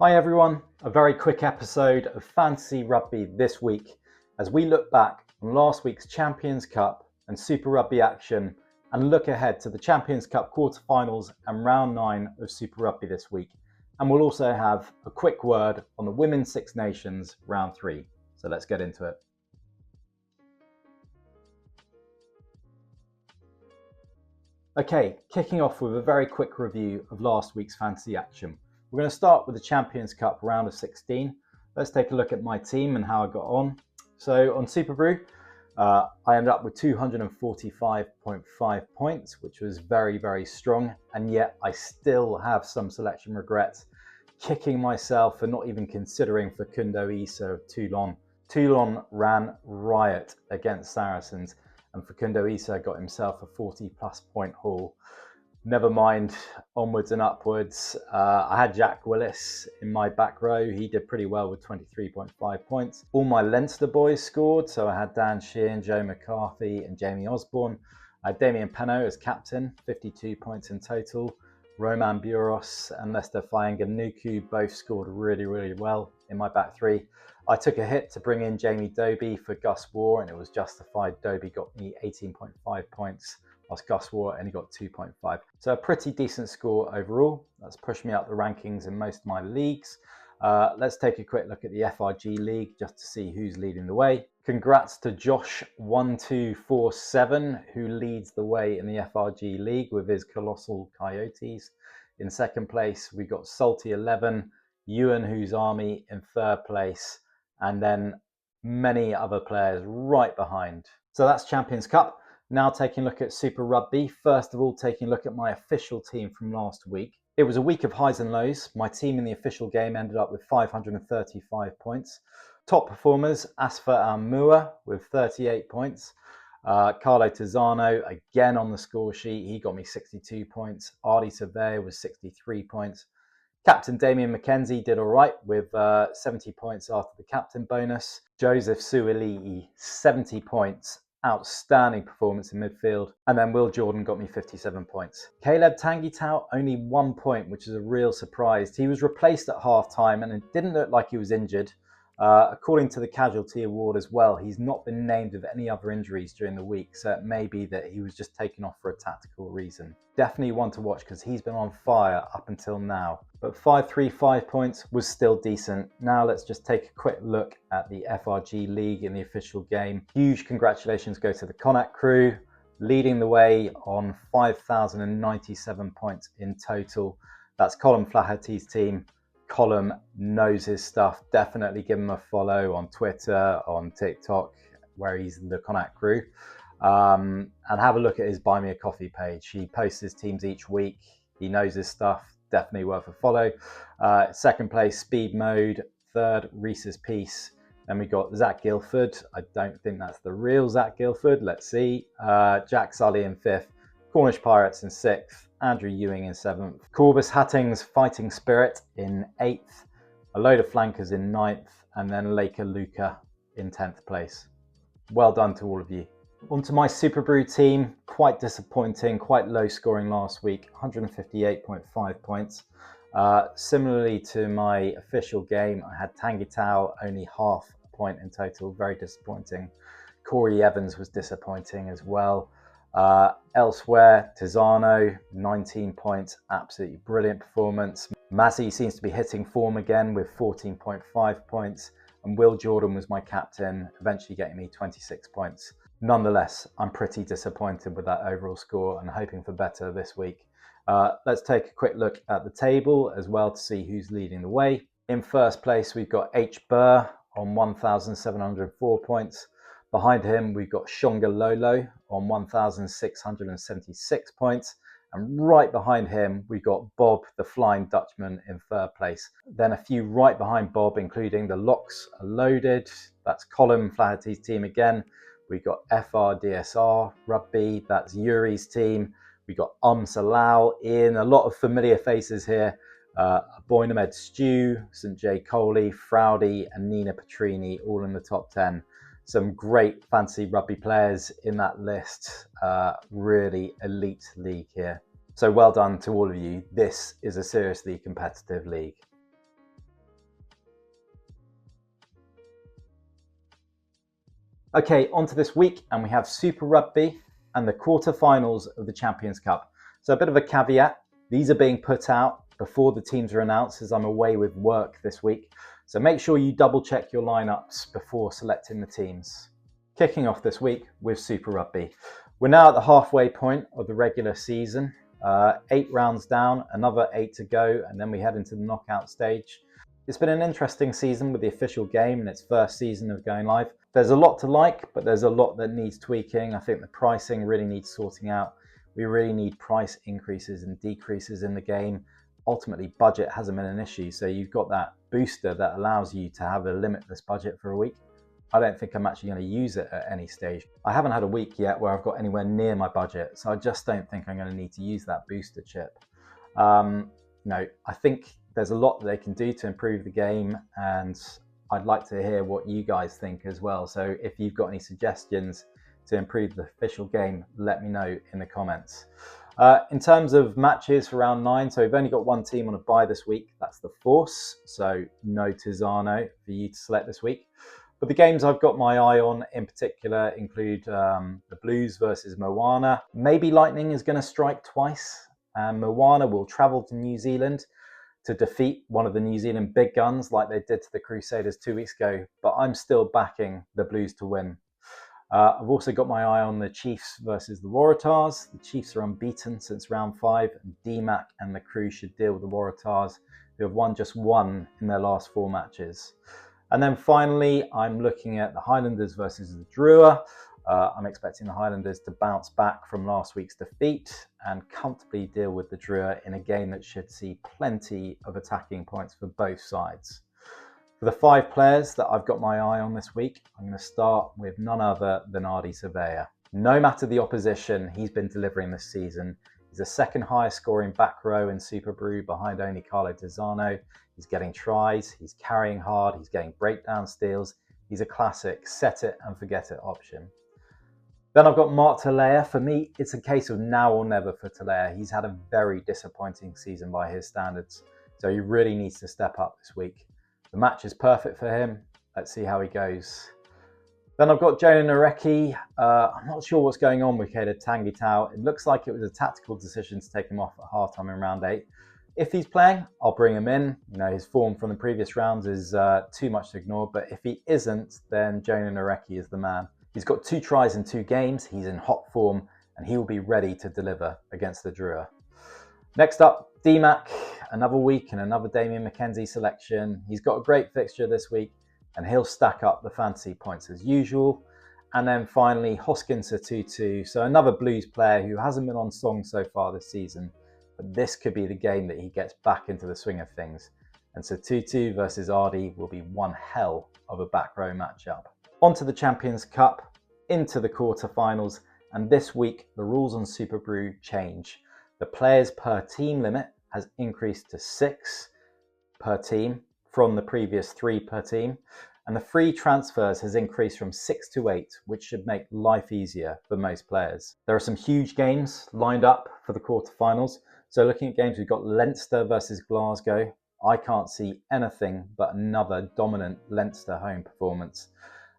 Hi everyone, a very quick episode of Fantasy Rugby this week as we look back on last week's Champions Cup and Super Rugby action and look ahead to the Champions Cup quarterfinals and round 9 of Super Rugby this week. And we'll also have a quick word on the Women's Six Nations round 3. So let's get into it. Okay, kicking off with a very quick review of last week's fantasy action. We're going to start with the Champions Cup round of 16. Let's take a look at my team and how I got on. So on Super Brew, I ended up with 245.5 points, which was very, very strong. And yet I still have some selection regrets, kicking myself for not even considering Facundo Issa of Toulon. Toulon ran riot against Saracens, and Facundo Issa got himself a 40+ point haul. Never mind, onwards and upwards. I had Jack Willis in my back row. He did pretty well with 23.5 points. All my Leinster boys scored. So I had Dan Sheehan, Joe McCarthy and Jamie Osborne. I had Damien Penaud as captain, 52 points in total. Roman Buros and Lester Fainganuku both scored really, really well in my back three. I took a hit to bring in Jamie Doby for Gus War, and it was justified. Doby got me 18.5 points. Whilst Gus War only got 2.5. So a pretty decent score overall. That's pushed me up the rankings in most of my leagues. Let's take a quick look at the FRG League just to see who's leading the way. Congrats to Josh1247, who leads the way in the FRG League with his Colossal Coyotes. In second place, we got Salty11, Ewan Who's Army in third place, and then many other players right behind. So that's Champions Cup. Now taking a look at Super Rugby. First of all, taking a look at my official team from last week. It was a week of highs and lows. My team in the official game ended up with 535 points. Top performers, Asfa Almua with 38 points. Carlo Tizzano, again on the score sheet, he got me 62 points. Ardy Surveyor was 63 points. Captain Damien McKenzie did all right with 70 points after the captain bonus. Joseph Suoli'i, 70 points. Outstanding performance in midfield. And then Will Jordan got me 57 points. Caleb Tangitau, only 1 point, which is a real surprise. He was replaced at half time and it didn't look like he was injured. According to the casualty award as well, he's not been named with any other injuries during the week, so it may be that he was just taken off for a tactical reason. Definitely one to watch because he's been on fire up until now. But 535 points was still decent. Now let's just take a quick look at the FRG League in the official game. Huge congratulations go to the Connacht crew, leading the way on 5,097 points in total. That's Colin Flaherty's team. Colin knows his stuff. Definitely give him a follow on Twitter, on TikTok, where he's the Connacht crew. And have a look at his Buy Me a Coffee page. He posts his teams each week. He knows his stuff. Definitely worth a follow. Second place, Speed Mode. Third, Reese's Piece. Then we got Zach Guilford. I don't think that's the real Zach Guilford. Let's see. Jack Sully in fifth. Cornish Pirates in sixth. Andrew Ewing in seventh. Corbus Hatting's Fighting Spirit in eighth. A load of flankers in ninth. And then Laker Luca in 10th place. Well done to all of you. Onto my Super Brew team. Quite disappointing, quite low scoring last week. 158.5 points. Similarly to my official game, I had Tangitau only half a point in total. Very disappointing. Corey Evans was disappointing as well. Elsewhere, Tizzano, 19 points, absolutely brilliant performance. Mazzy seems to be hitting form again with 14.5 points, and Will Jordan was my captain, eventually getting me 26 points. Nonetheless, I'm pretty disappointed with that overall score and hoping for better this week. Let's take a quick look at the table as well to see who's leading the way. In first place, we've got H. Burr on 1,704 points. Behind him, we've got Shonga Lolo on 1,676 points. And right behind him, we've got Bob, the Flying Dutchman, in third place. Then a few right behind Bob, including the Locks Are Loaded. That's Colin Flaherty's team again. We've got FRDSR Rugby. That's Yuri's team. We've got Salau, Ian, a lot of familiar faces here. Boynamed Stew, St. J. Coley, Frowdy, and Nina Petrini, all in the top 10. Some great fantasy rugby players in that list. Really elite league here. So well done to all of you. This is a seriously competitive league. Okay, on to this week, and we have Super Rugby and the quarterfinals of the Champions Cup. So a bit of a caveat, these are being put out before the teams are announced as I'm away with work this week. So make sure you double check your lineups before selecting the teams. Kicking off this week with Super Rugby. We're now at the halfway point of the regular season. 8 rounds down, another 8 to go, and then we head into the knockout stage. It's been an interesting season with the official game and its first season of going live. There's a lot to like, but there's a lot that needs tweaking. I think the pricing really needs sorting out. We really need price increases and decreases in the game. Ultimately, budget hasn't been an issue, so you've got that booster that allows you to have a limitless budget for a week. I don't think I'm actually going to use it at any stage. I haven't had a week yet where I've got anywhere near my budget, so I just don't think I'm going to need to use that booster chip. I think there's a lot that they can do to improve the game, and I'd like to hear what you guys think as well. So if you've got any suggestions to improve the official game, let me know in the comments. In terms of matches for round 9, so we've only got one team on a bye this week. That's the Force, so no Tizano for you to select this week. But the games I've got my eye on in particular include the Blues versus Moana. Maybe Lightning is going to strike twice, and Moana will travel to New Zealand to defeat one of the New Zealand big guns like they did to the Crusaders 2 weeks ago, but I'm still backing the Blues to win. I've also got my eye on the Chiefs versus the Waratahs. The Chiefs are unbeaten since round 5, and DMAC and the crew should deal with the Waratahs, who have won just one in their last 4 matches. And then finally, I'm looking at the Highlanders versus the Drua. I'm expecting the Highlanders to bounce back from last week's defeat and comfortably deal with the Drua in a game that should see plenty of attacking points for both sides. For the 5 players that I've got my eye on this week, I'm going to start with none other than Ardie Surveyor. No matter the opposition he's been delivering this season, he's the second highest scoring back row in Super Brew behind only Carlo Tizano. He's getting tries, he's carrying hard, he's getting breakdown steals. He's a classic set it and forget it option. Then I've got Mark Talea. For me, it's a case of now or never for Talea. He's had a very disappointing season by his standards, so he really needs to step up this week. The match is perfect for him. Let's see how he goes. Then I've got Jonah Nareki. I'm not sure what's going on with Caleb Tanguy-Tau. It looks like it was a tactical decision to take him off at halftime in round 8. If he's playing, I'll bring him in. His form from the previous rounds is too much to ignore, but if he isn't, then Jonah Nareki is the man. He's got 2 tries in 2 games, he's in hot form, and he will be ready to deliver against the Drua. Next up, DMAC, another week and another Damien McKenzie selection. He's got a great fixture this week, and he'll stack up the fantasy points as usual. And then finally, Hoskins Tutu, so another Blues player who hasn't been on song so far this season, but this could be the game that he gets back into the swing of things. And so Tutu versus Ardie will be one hell of a back row matchup. On to the Champions Cup, into the quarterfinals, and this week the rules on Super Brew change. The players per team limit has increased to 6 per team from the previous 3 per team, and the free transfers has increased from 6 to 8, which should make life easier for most players. There are some huge games lined up for the quarterfinals. So looking at games, we've got Leinster versus Glasgow. I can't see anything but another dominant Leinster home performance.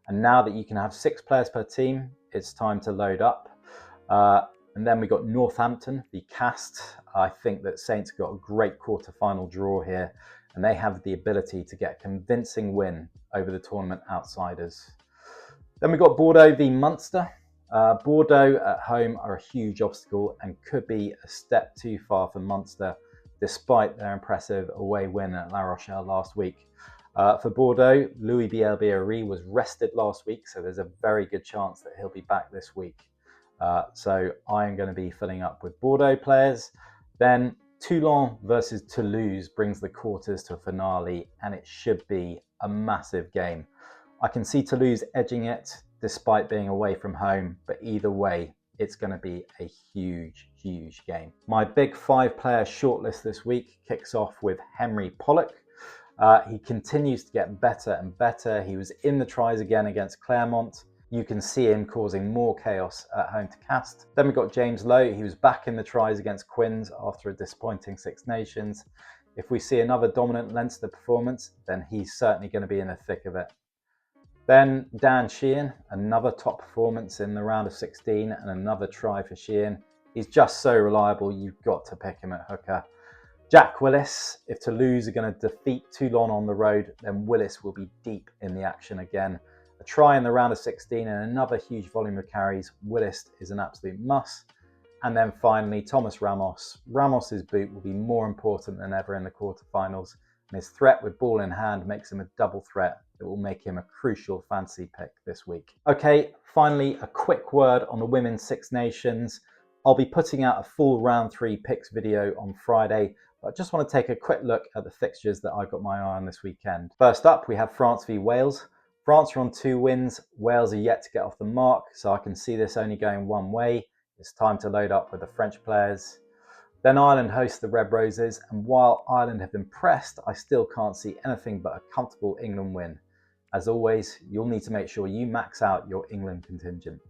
And now that you can have 6 players per team, it's time to load up. And then we got Northampton, the Cast. I think that Saints got a great quarterfinal draw here, and they have the ability to get a convincing win over the tournament outsiders. Then we got Bordeaux v Munster. Bordeaux at home are a huge obstacle and could be a step too far for Munster, despite their impressive away win at La Rochelle last week. For Bordeaux, Louis Bielbiarri was rested last week, so there's a very good chance that he'll be back this week. So I am going to be filling up with Bordeaux players. Then Toulon versus Toulouse brings the quarters to a finale, and it should be a massive game. I can see Toulouse edging it despite being away from home, but either way, it's going to be a huge, huge game. My big 5-player shortlist this week kicks off with Henry Pollock. He continues to get better and better. He was in the tries again against Claremont. You can see him causing more chaos at home to Cast. Then we've got James Lowe. He was back in the tries against Quins after a disappointing Six Nations. If we see another dominant Leinster performance, then he's certainly going to be in the thick of it. Then Dan Sheehan, another top performance in the round of 16 and another try for Sheehan. He's just so reliable, you've got to pick him at hooker. Jack Willis, if Toulouse are going to defeat Toulon on the road, then Willis will be deep in the action again. A try in the round of 16 and another huge volume of carries. Willis is an absolute must. And then finally, Thomas Ramos. Ramos's boot will be more important than ever in the quarterfinals, and his threat with ball in hand makes him a double threat that will make him a crucial fantasy pick this week. Okay, finally, a quick word on the Women's Six Nations. I'll be putting out a full round 3 picks video on Friday, but I just want to take a quick look at the fixtures that I've got my eye on this weekend. First up, we have France v Wales. France are on 2 wins. Wales are yet to get off the mark, so I can see this only going one way. It's time to load up with the French players. Then Ireland host the Red Roses, and while Ireland have impressed, I still can't see anything but a comfortable England win. As always, you'll need to make sure you max out your England contingent.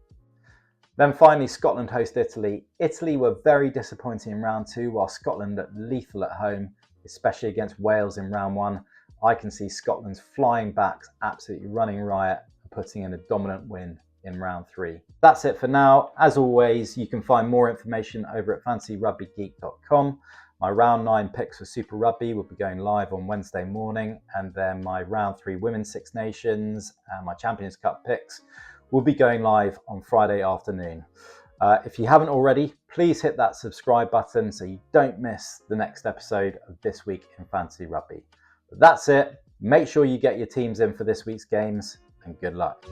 Then finally, Scotland host Italy. Italy were very disappointing in round 2, while Scotland looked lethal at home, especially against Wales in round 1. I can see Scotland's flying backs absolutely running riot and putting in a dominant win in round 3. That's it for now. As always, you can find more information over at fantasyrugbygeek.com. My round 9 picks for Super Rugby will be going live on Wednesday morning, and then my round 3 Women's Six Nations and my Champions Cup picks will be going live on Friday afternoon. If you haven't already, please hit that subscribe button so you don't miss the next episode of This Week in Fantasy Rugby. But that's it. Make sure you get your teams in for this week's games, and good luck.